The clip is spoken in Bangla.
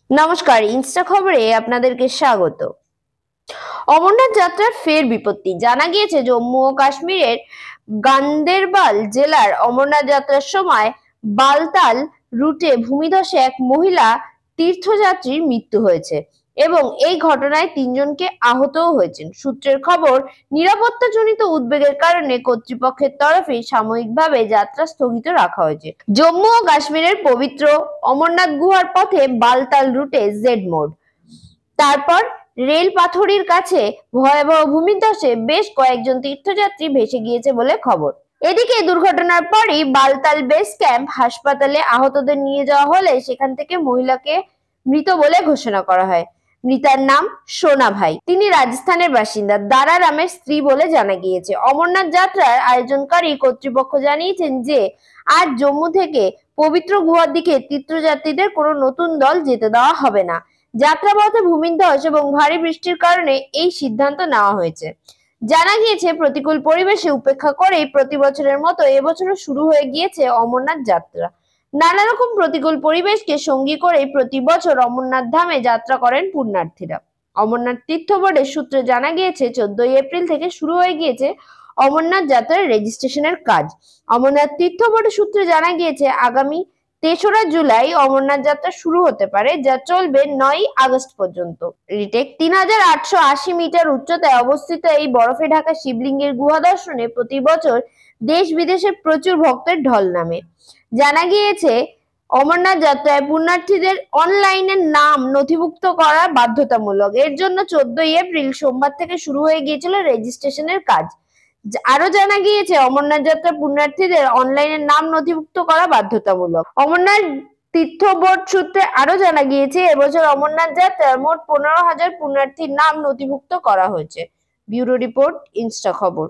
নমস্কার, ইনস্টা খবরে আপনাদেরকে স্বাগত। অমরনাথ যাত্রার ফের বিপত্তি। জানা গিয়েছে জম্মু ও কাশ্মীরের গান্দেরবাল জেলার অমরনাথ যাত্রার সময় বালতাল রুটে ভূমিধসে এক মহিলা তীর্থযাত্রীর মৃত্যু হয়েছে এবং এই ঘটনায় তিনজনকে আহতও হয়েছেন। সূত্রের খবর, নিরাপত্তাজনিত উদ্বেগের কারণে কর্তৃপক্ষের তরফে সাময়িকভাবে যাত্রা স্থগিত রাখা হয়েছে। জম্মু ও কাশ্মীরের পবিত্র অমরনাথ গুহার পথে বালতাল রুটে জেড মোড়, তারপর রেল পাথরির কাছে ভয়াবহ ভূমিধসে বেশ কয়েকজন তীর্থযাত্রী ভেসে গিয়েছে বলে খবর। এদিকে দুর্ঘটনার পরই বালতাল বেস ক্যাম্প হাসপাতালে আহতদের নিয়ে যাওয়া হলে সেখান থেকে মহিলাকে মৃত বলে ঘোষণা করা হয়। মৃতার নাম সোনা ভাই, তিনি রাজস্থানের বাসিন্দা, দারা রামের স্ত্রী বলে জানা গিয়েছে। অমরনাথ যাত্রার আয়োজনকারী কর্তৃপক্ষ জানিয়েছেন যে আজ জম্মু থেকে পবিত্র গুহার দিকে তীর্থযাত্রীদের কোনো নতুন দল যেতে দেওয়া হবে না। যাত্রাপথে ভূমিধস এবং ভারী বৃষ্টির কারণে এই সিদ্ধান্ত নেওয়া হয়েছে। জানা গিয়েছে প্রতিকূল পরিবেশে উপেক্ষা করেই প্রতি বছরের মতো এবছরও শুরু হয়ে গিয়েছে অমরনাথ যাত্রা। নানা রকম প্রতিকূল পরিবেশকে সঙ্গী করেই প্রতি বছর অমরনাথ ধামে যাত্রা করেন পুণ্যার্থীরা। অমরনাথ তীর্থ বোর্ডের সূত্রে জানা গিয়েছে 14 এপ্রিল থেকে শুরু হয়ে গিয়েছে অমরনাথ যাত্রার রেজিস্ট্রেশনের কাজ। অমরনাথ তীর্থ বোর্ডের সূত্রে জানা গিয়েছে আগামী 3রা জুলাই অমরনাথ যাত্রা শুরু হতে পারে, যা চলবে 9 আগস্ট পর্যন্ত। রিটেক 3880 মিটার উচ্চতায় অবস্থিত এই বরফে ঢাকা শিবলিঙ্গের গুহা দর্শনে প্রতি বছর দেশ বিদেশে প্রচুর ভক্তের ঢল নামে। জানা গিয়েছে অমরনাথ যাত্রায় পুণ্যার্থীদের অনলাইনে নাম নথিভুক্ত করা বাধ্যতামূলক। এর জন্য 14 এপ্রিল সোমবার থেকে শুরু হয়ে গিয়েছিল রেজিস্ট্রেশনের কাজ। আরো জানা গিয়েছে অমরনাথ যাত্রা পুণ্যার্থীদের অনলাইনে নাম নথিভুক্ত করা বাধ্যতামূলক। অমরনাথ তীর্থ বোর্ড সূত্রে আরো জানা গিয়েছে এবছর অমরনাথ যাত্রার মোট 15,000 পুণ্যার্থীর নাম নথিভুক্ত করা হয়েছে। ব্যুরো রিপোর্ট, ইনস্টা খবর।